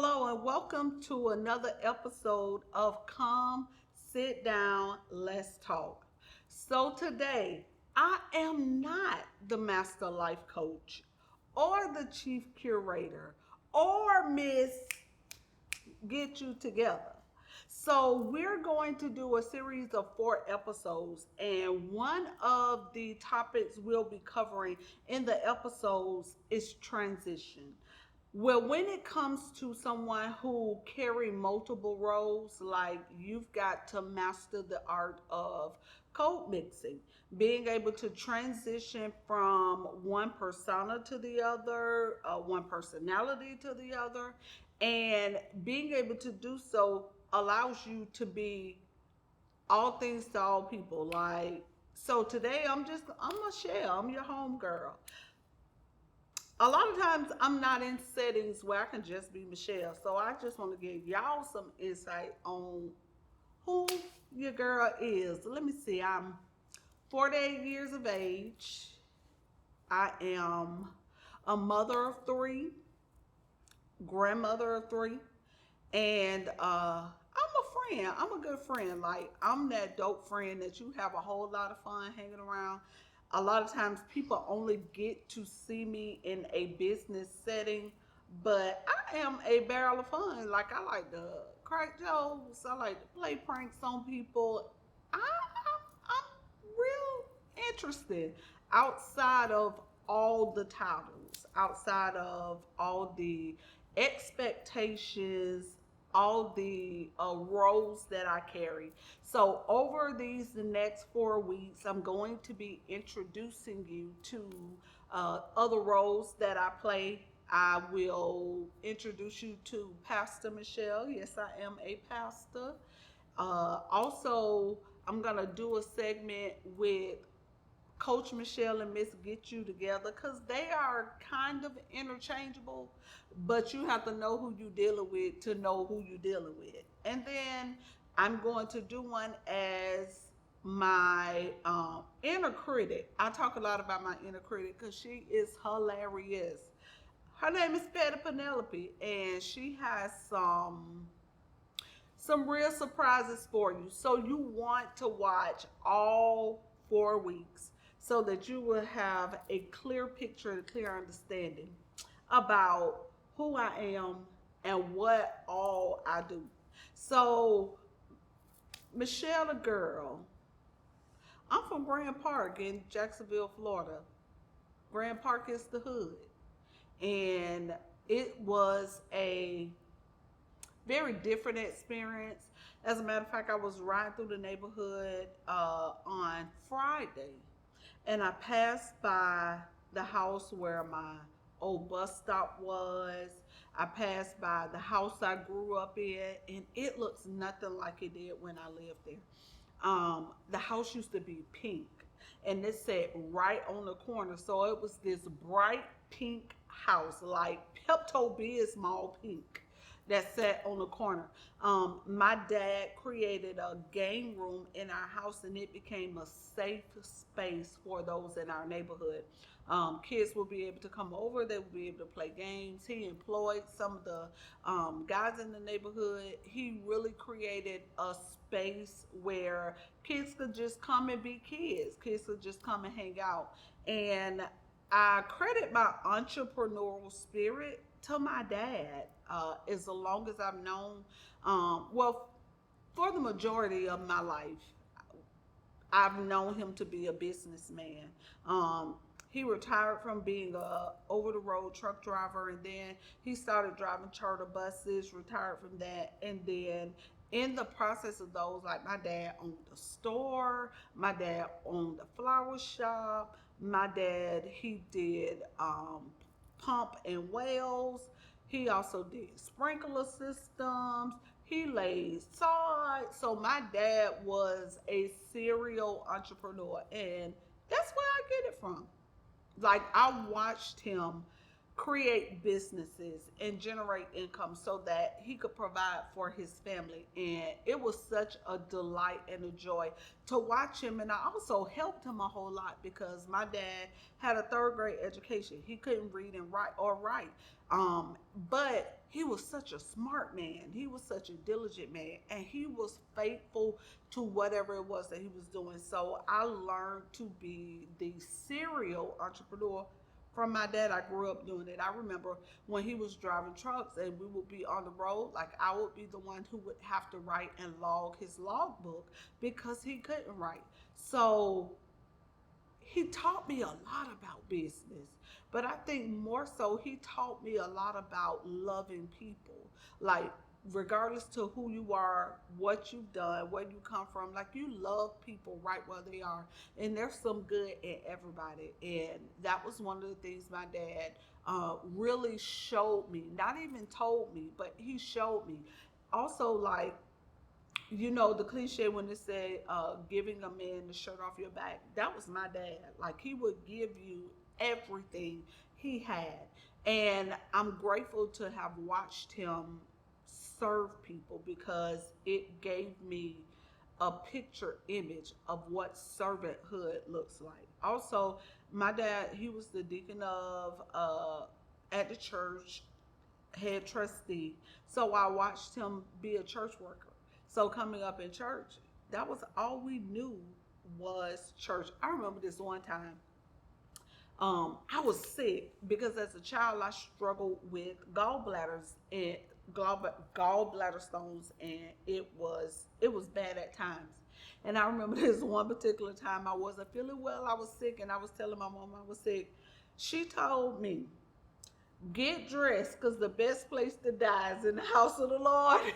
Hello and welcome to another episode of Come Sit Down, Let's Talk. So today, I am not the master life coach or the chief curator or Miss Get You Together. So we're going to do a series of 4 episodes, and one of the topics we'll be covering in the episodes is transition. Well, when it comes to someone who carry multiple roles, like you've got to master the art of code mixing, being able to transition from one persona to the other, one personality to the other, and being able to do so allows you to be all things to all people. Like, so today I'm Mechelle, I'm your home girl. A lot of times I'm not in settings where I can just be Mechelle. So I just want to give y'all some insight on who your girl is. Let me see. I'm 48 years of age. I am a mother of three, grandmother of three, and I'm a friend. I'm a good friend. Like, I'm that dope friend that you have a whole lot of fun hanging around. A lot of times people only get to see me in a business setting, but I am a barrel of fun. Like, I like to crack jokes. I like to play pranks on people. I'm real interested outside of all the titles, outside of all the expectations, all the roles that I carry. So, over these the next 4 weeks, I'm going to be introducing you to other roles that I play. I will introduce you to Pastor Mechelle. Yes, I am a pastor. Also, I'm gonna do a segment with Coach Mechelle and Miss Get You Together because they are kind of interchangeable, but you have to know who you're dealing with to know who you're dealing with. And then I'm going to do one as my inner critic. I talk a lot about my inner critic because she is hilarious. Her name is Penelope, and she has some real surprises for you. So you want to watch all 4 weeks so that you will have a clear picture and clear understanding about who I am and what all I do. So, Mechelle the girl, I'm from Grand Park in Jacksonville, Florida. Grand Park is the hood. And it was a very different experience. As a matter of fact, I was riding through the neighborhood on Friday, and I passed by the house where my old bus stop was. I passed by the house I grew up in, and it looks nothing like it did when I lived there. The house used to be pink, and it sat right on the corner, so it was this bright pink house, like Pepto Bismol pink, that sat on the corner. My dad created a game room in our house, and it became a safe space for those in our neighborhood. Kids will be able to come over, they will be able to play games. He employed some of the guys in the neighborhood. He really created a space where kids could just come and be kids. Kids could just come and hang out. And I credit my entrepreneurial spirit to my dad. As long as I've known, well, for the majority of my life, I've known him to be a businessman. He retired from being a over the road truck driver, and then he started driving charter buses, retired from that, and then in the process of those, like, my dad owned a store, my dad owned a flower shop, my dad, he did pump and wells, he also did sprinkler systems, he laid sod. So my dad was a serial entrepreneur, and that's where I get it from. Like, I watched him create businesses and generate income so that he could provide for his family, and it was such a delight and a joy to watch him. And I also helped him a whole lot because my dad had a third grade education. He couldn't read and write, but he was such a smart man. He was such a diligent man, and he was faithful to whatever it was that he was doing. So I learned to be the serial entrepreneur from my dad. I grew up doing it. I remember when he was driving trucks and we would be on the road, like I would be the one who would have to write and log his logbook because he couldn't write. So he taught me a lot about business, but I think more so he taught me a lot about loving people. Like, regardless to who you are, what you've done, where you come from, like you love people right where they are. And there's some good in everybody. And that was one of the things my dad really showed me, not even told me, but he showed me. Also, like, the cliche when it said giving a man the shirt off your back, that was my dad. Like, he would give you everything he had. And I'm grateful to have watched him serve people because it gave me a picture image of what servanthood looks like. Also, my dad, he was the deacon of at the church, head trustee. So I watched him be a church worker. So coming up in church, that was all we knew was church. I remember this one time. I was sick because as a child I struggled with gallbladders and gallbladder stones, and it was bad at times. And I remember this one particular time I wasn't feeling well. I was sick, and I was telling my mom I was sick. She told me, "Get dressed, because the best place to die is in the house of the Lord."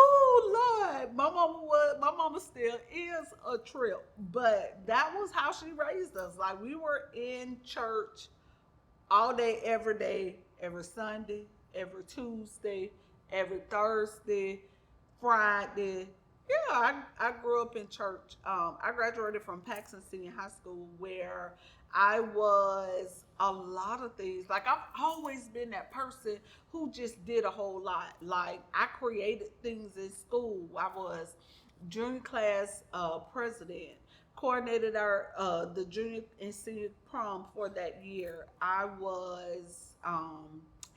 Oh Lord, my mama still is a trip, but that was how she raised us. Like, we were in church all day, every Sunday, every Tuesday, every Thursday, Friday. Yeah, I grew up in church. I graduated from Paxton Senior High School, where I was a lot of things. Like, I've always been that person who just did a whole lot. Like, I created things in school. I was junior class president, coordinated our the junior and senior prom for that year. I was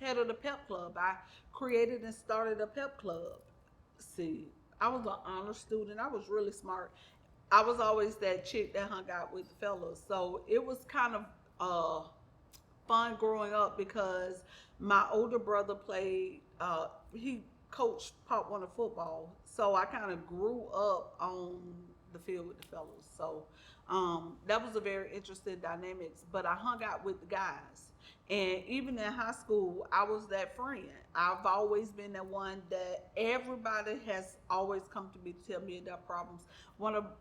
head of the pep club. I created and started a pep club. See, I was an honor student. I was really smart. I was always that chick that hung out with the fellas. So it was kind of fun growing up because my older brother played, he coached Pop Warner football. So I kind of grew up on the field with the fellas. So that was a very interesting dynamics. But I hung out with the guys. And even in high school, I was that friend. I've always been that one that everybody has always come to me to tell me their problems.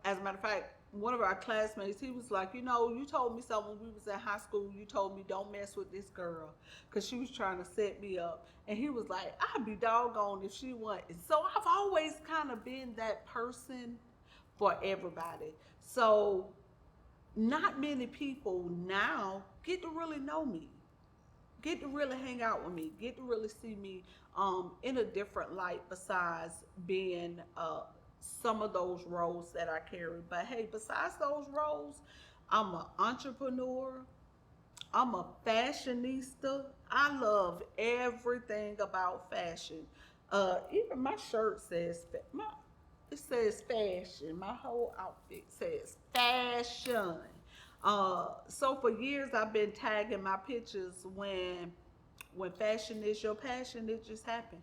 As a matter of fact, one of our classmates, he was like, you told me something when we was in high school. You told me don't mess with this girl because she was trying to set me up. And he was like, I'd be doggone if she wasn't. So I've always kind of been that person for everybody. So not many people now get to really know me, get to really hang out with me, get to really see me in a different light besides being some of those roles that I carry. But hey, besides those roles, I'm an entrepreneur. I'm a fashionista. I love everything about fashion. Even my shirt says it says fashion. My whole outfit says fashion. So for years I've been tagging my pictures when fashion is your passion, it just happened.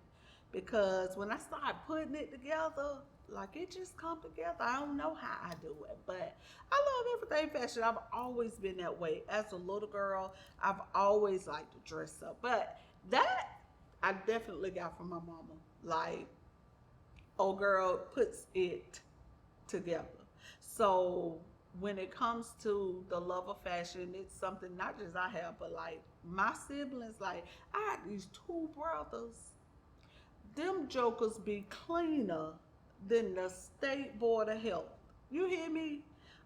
Because when I started putting it together, like, it just come together. I don't know how I do it, but I love everything fashion. I've always been that way. As a little girl, I've always liked to dress up. But that I definitely got from my mama. Like, old girl puts it together. So when it comes to the love of fashion, it's something not just I have, but like my siblings. Like, I had these two brothers. Them jokers be cleaner than the state board of health. You hear me?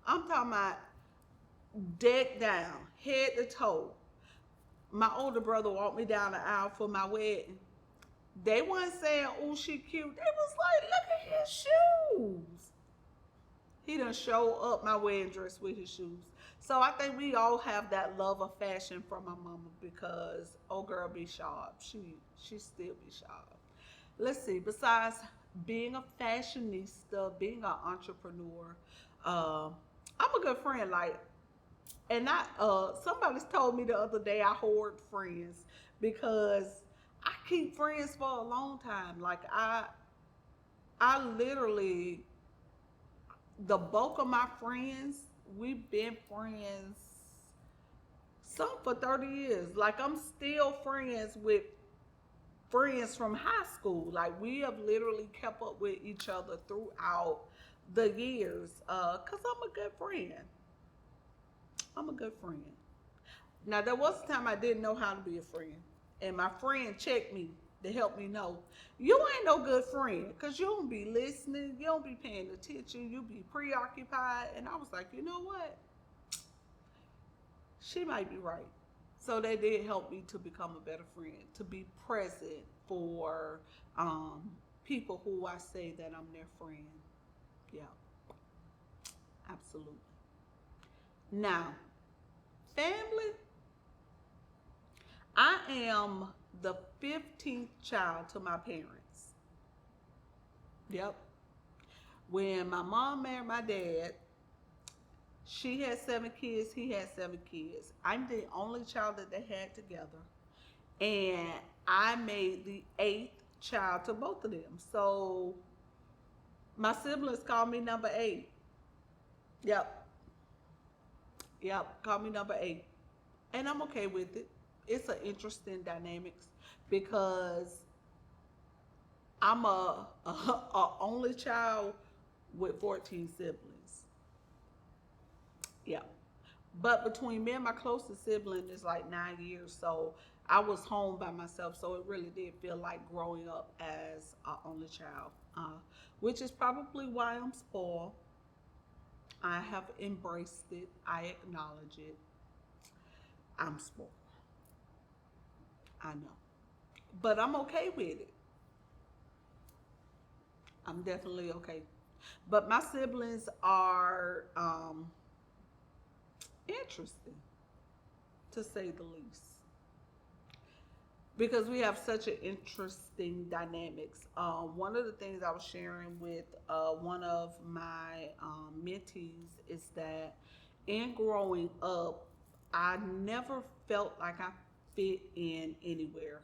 I'm talking about decked down, head to toe. My older brother walked me down the aisle for my wedding. They weren't saying, "Oh, she cute." They was like, "Look at his shoes." He done show up my wedding dress with his shoes. So I think we all have that love of fashion from my mama because old girl be sharp. She still be sharp. Let's see. Besides being a fashionista, being an entrepreneur, uh, I'm a good friend. Like, and I somebody's told me the other day I hoard friends because I keep friends for a long time. Like I literally, the bulk of my friends, we've been friends some for 30 years. Like I'm still friends with friends from high school. Like we have literally kept up with each other throughout the years. Cause I'm a good friend. I'm a good friend. Now there was a time I didn't know how to be a friend, and my friend checked me to help me know you ain't no good friend because you don't be listening, you don't be paying attention, you be preoccupied. And I was like, you know what? She might be right. So they did help me to become a better friend, to be present for people who I say that I'm their friend. Yeah, absolutely. Now, family, I am the 15th child to my parents. Yep. When my mom married my dad, she had 7 kids, he had 7 kids. I'm the only child that they had together. And I made the eighth child to both of them. So my siblings call me number eight. Yep. Yep. Call me number eight. And I'm okay with it. It's an interesting dynamics because I'm a only child with 14 siblings. Yeah. But between me and my closest sibling is like 9 years. So I was home by myself. So it really did feel like growing up as an only child, which is probably why I'm spoiled. I have embraced it. I acknowledge it. I'm spoiled. I know. But I'm okay with it. I'm definitely okay. But my siblings are interesting, to say the least, because we have such an interesting dynamics. One of the things I was sharing with one of my mentees is that in growing up, I never felt like I fit in anywhere.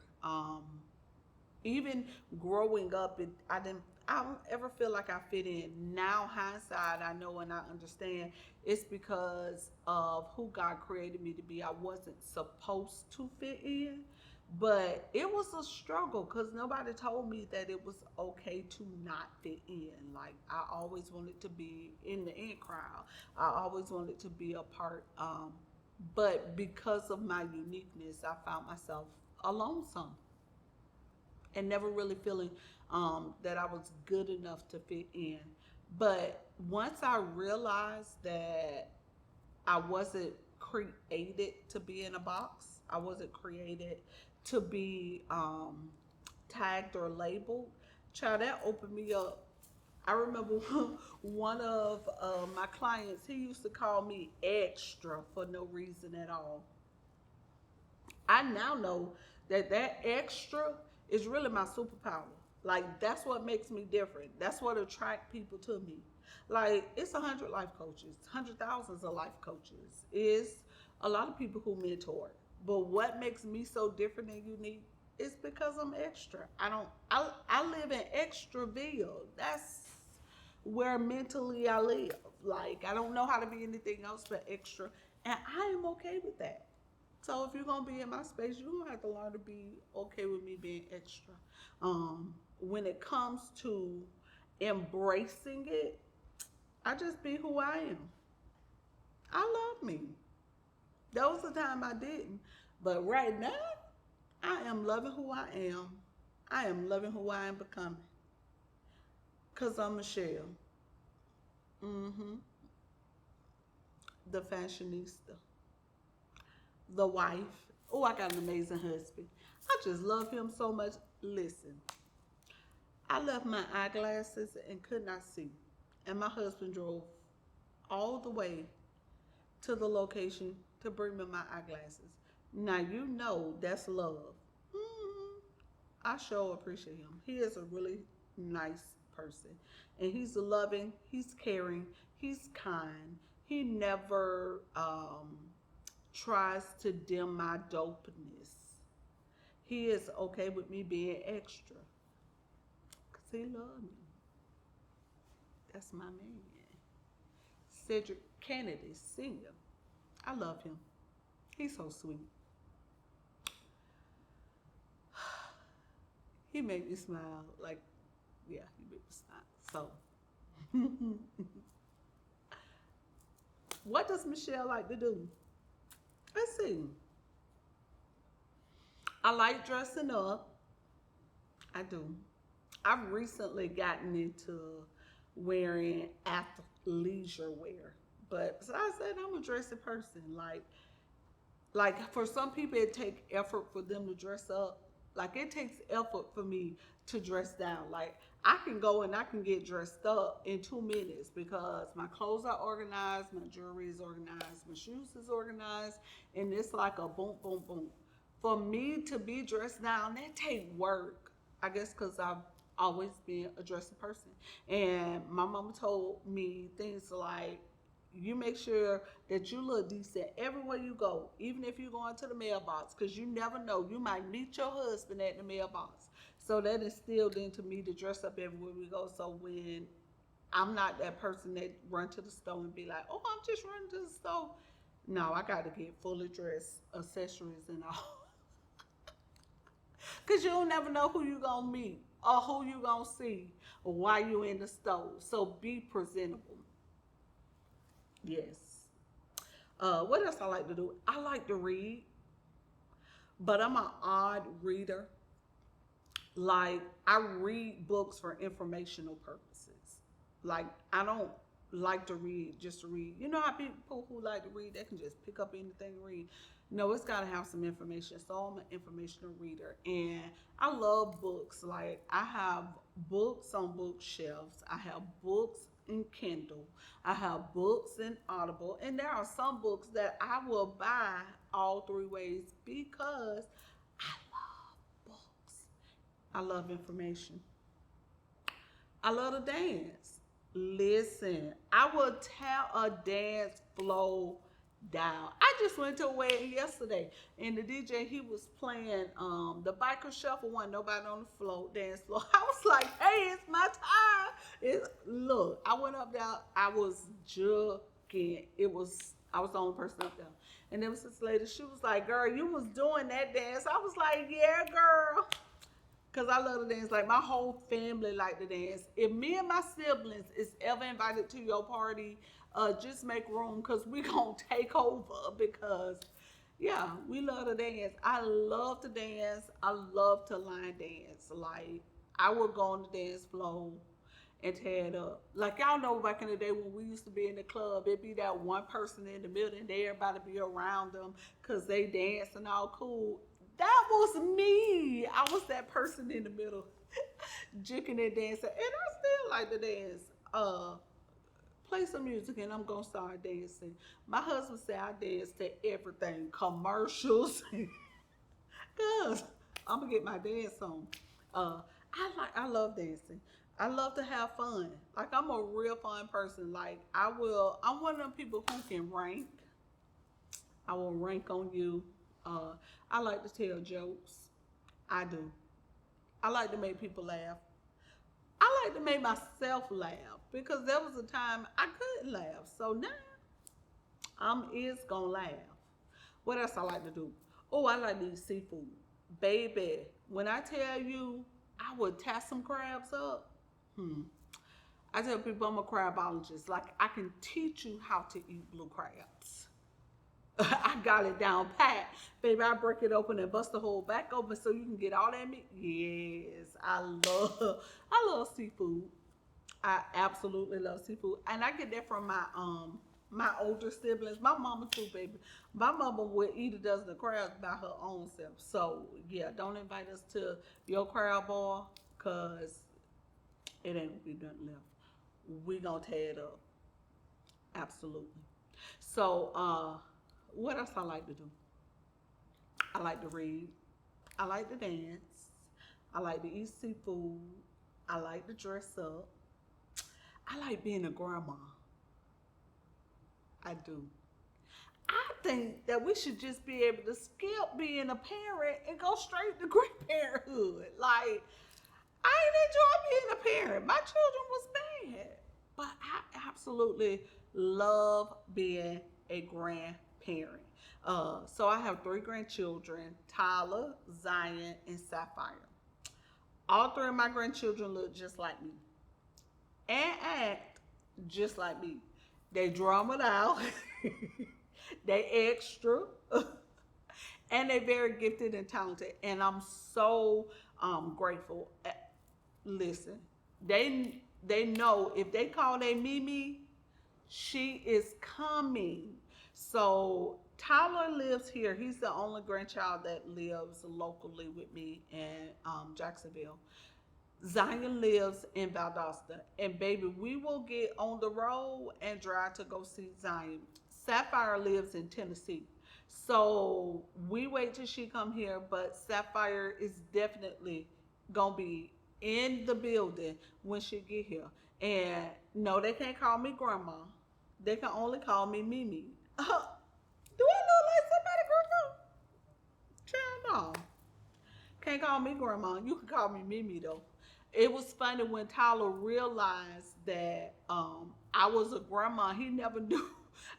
Even growing up, I didn't. I don't ever feel like I fit in. Now, hindsight, I know and I understand it's because of who God created me to be. I wasn't supposed to fit in, but it was a struggle because nobody told me that it was okay to not fit in. Like I always wanted to be in the in crowd. I always wanted to be a part. But because of my uniqueness, I found myself alone some and never really feeling that I was good enough to fit in. But once I realized that I wasn't created to be in a box, I wasn't created to be tagged or labeled, child, that opened me up. I remember one of my clients, he used to call me extra for no reason at all. I now know that that extra is really my superpower. Like that's what makes me different. That's what attract people to me. Like it's 100 life coaches, 100 thousands of life coaches. Is a lot of people who mentor. But what makes me so different and unique is because I'm extra. I don't. I live in Extraville. That's where mentally I live. Like I don't know how to be anything else but extra, and I am okay with that. So if you're gonna be in my space, you're gonna have to learn to be okay with me being extra. When it comes to embracing it, I just be who I am. I love me. There was a time I didn't, but right now I am loving who I am. I am loving who I am becoming. Cause I'm Mechelle, mm-hmm, the fashionista, the wife. Oh, I got an amazing husband. I just love him so much. Listen, I left my eyeglasses and could not see. And my husband drove all the way to the location to bring me my eyeglasses. Now you know that's love. Hmm. I sure appreciate him. He is a really nice person, and he's loving. He's caring. He's kind. He never tries to dim my dopeness. He is okay with me being extra because he loves me. That's my man. Cedric Kennedy Sr. I love him. He's so sweet. He made me smile. Like, yeah, he made me smile. So, what does Mechelle like to do? Let's see. I like dressing up. I do. I've recently gotten into wearing athleisure wear, but so I said I'm a dressy person. Like for some people, it takes effort for them to dress up. Like it takes effort for me to dress down. Like I can go and I can get dressed up in 2 minutes because my clothes are organized, my jewelry is organized, my shoes is organized, and it's like a boom, boom, boom. For me to be dressed down, that take work. I guess because I've always been a dressy person, and my mama told me things like you make sure that you look decent everywhere you go, even if you're going to the mailbox, because you never know. You might meet your husband at the mailbox. So that instilled into me to dress up everywhere we go. So when I'm not that person that run to the store and be like, oh, I'm just running to the store. No, I got to get fully dressed, accessories and all. Because you don't never know who you going to meet or who you going to see while you in the store. So be presentable. Yes. What else I like to do? I like to read, but I'm an odd reader. Like I read books for informational purposes. Like I don't like to read just to read. You know how people who like to read, they can just pick up anything and read. No, it's got to have some information. So I'm an informational reader, and I love books. Like I have books on bookshelves. I have books in Kindle. I have books in Audible, and there are some books that I will buy all 3 ways because I love books. I love information. I love to dance. Listen, I will tear a dance flow down. I just went to a wedding yesterday, and the DJ he was playing the biker shuffle. One nobody on the floor dance floor. I was like, hey, it's my time. Look, I went up there. I was joking. I was the only person up there, and there was this lady. She was like, girl, you was doing that dance. I was like, yeah, girl. Cause I love to dance. Like my whole family like to dance. If me and my siblings is ever invited to your party, just make room cause we gonna take over because yeah, we love to dance. I love to dance. I love to line dance. Like I would go on the dance floor and tear it up. Like y'all know back in the day when we used to be in the club, it'd be that one person in the middle and everybody be around them because they dancing all cool. That was me. I was that person in the middle, jigging and dancing. And I still like to dance. Play some music and I'm gonna start dancing. My husband said I dance to everything, commercials, cause I'm gonna get my dance on. I love dancing. I love to have fun. Like I'm a real fun person. Like I'm one of them people who can rank. I will rank on you. I like to tell jokes. I do. I like to make people laugh. I like to make myself laugh because there was a time I couldn't laugh. So now I'm is gonna laugh. What else I like to do? Oh, I like to eat seafood. Baby, when I tell you I would tie some crabs up, I tell people I'm a crabologist. Like I can teach you how to eat blue crabs. I got it down pat. Baby, I break it open and bust the whole back open so you can get all that meat. Yes, I love seafood. I absolutely love seafood. And I get that from my older siblings. My mama too, baby. My mama would eat a dozen of crabs by her own self. So yeah, don't invite us to your crab ball because it ain't gonna be nothing left. We gonna tear it up. Absolutely. So, what else I like to do? I like to read. I like to dance. I like to eat seafood. I like to dress up. I like being a grandma. I do. I think that we should just be able to skip being a parent and go straight to grandparenthood. Like, I didn't enjoy being a parent. My children was bad. But I absolutely love being a grandparent. So I have three grandchildren, Tyler, Zion, and Sapphire. All three of my grandchildren look just like me and act just like me. They drum it out. They extra. And they very gifted and talented. And I'm so grateful. Listen, they know if they call they Mimi, she is coming. So Tyler lives here. He's the only grandchild that lives locally with me in Jacksonville. Zion lives in Valdosta. And baby, we will get on the road and drive to go see Zion. Sapphire lives in Tennessee. So we wait till she come here, but Sapphire is definitely gonna be in the building when she get here. And no, they can't call me grandma. They can only call me Mimi. Do I look like somebody grandma? Child, no. Can't call me grandma. You can call me Mimi though. It was funny when Tyler realized that I was a grandma. He never knew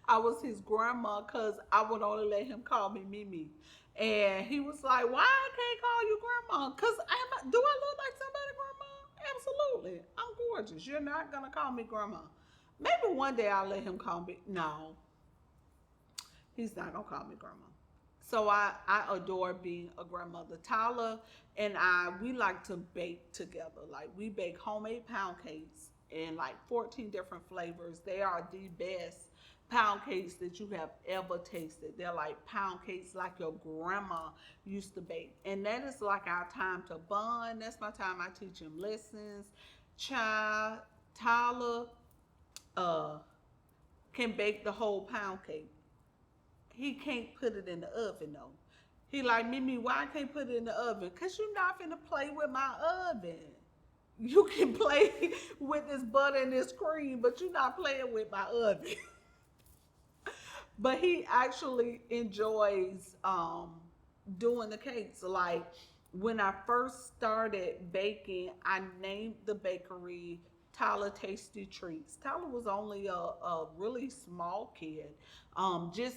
I was his grandma because I would only let him call me Mimi. And he was like, "Why I can't call you grandma? Cause do I look like somebody grandma? Absolutely. I'm gorgeous. You're not gonna call me grandma. Maybe one day I'll let him call me. No, he's not gonna call me grandma. So I adore being a grandmother. Tyler and I, we like to bake together. Like we bake homemade pound cakes in like 14 different flavors. They are the best pound cakes that you have ever tasted. They're like pound cakes like your grandma used to bake. And that is like our time to bond. That's my time I teach him lessons. Child, Tyler uh, can bake the whole pound cake. He can't put it in the oven though. He like Mimi, why I can't put it in the oven? Cause you're not finna play with my oven. You can play with this butter and this cream, but you're not playing with my oven. But he actually enjoys doing the cakes. Like when I first started baking, I named the bakery Tyler Tasty Treats. Tyler was only a really small kid. Just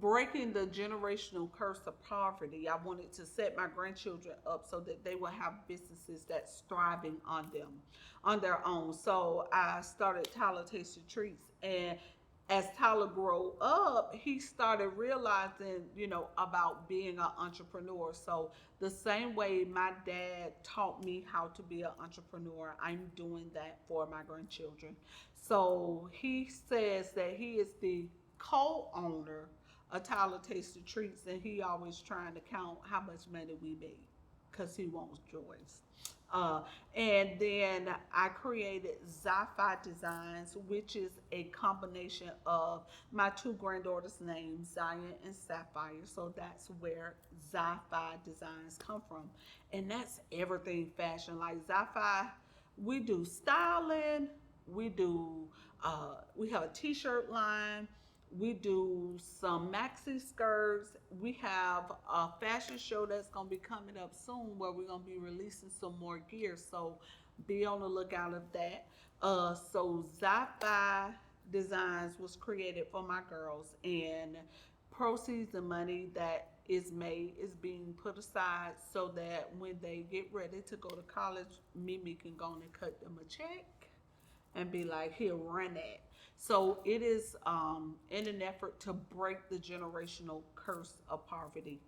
breaking the generational curse of poverty. I wanted to set my grandchildren up so that they will have businesses that's thriving on them, on their own. So I started Tyler Tasty Treats, and as Tyler grew up, he started realizing, about being an entrepreneur. So the same way my dad taught me how to be an entrepreneur, I'm doing that for my grandchildren. So he says that he is the co-owner of Tyler Tasted Treats, and he always trying to count how much money we make because he wants joys. Uh, and then I created ZiPhi Designs, which is a combination of my two granddaughters' names, Zion and Sapphire. So that's where ZiPhi Designs come from. And that's everything fashion. Like ZiPhi, we do styling, we do, we have a t-shirt line, we do some maxi skirts. We have a fashion show that's going to be coming up soon where we're going to be releasing some more gear. So be on the lookout of that. So ZiPhi Designs was created for my girls, and proceeds and money that is made is being put aside so that when they get ready to go to college, Mimi can go and cut them a check and be like, here, run that. So it is in an effort to break the generational curse of poverty.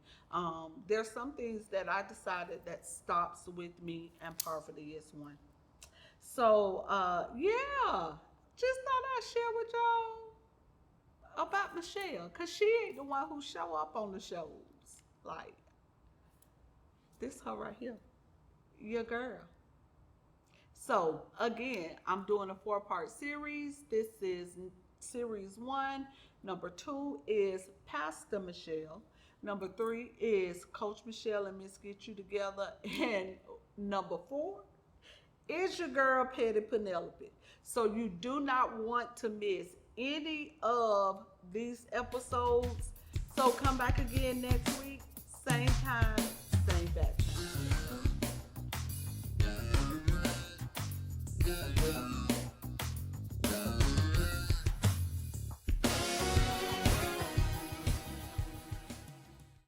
There's some things that I decided that stops with me, and poverty is one. So yeah, just thought I'd share with y'all about Mechelle, cause she ain't the one who show up on the shows. Like this her right here, your girl. So again, I'm doing a four-part series. This is Series 1. Number 2 is Pastor Mechelle. Number 3 is Coach Mechelle and Miss Get You Together. And number 4 is your girl Petty Penelope. So you do not want to miss any of these episodes. So come back again next week, same time,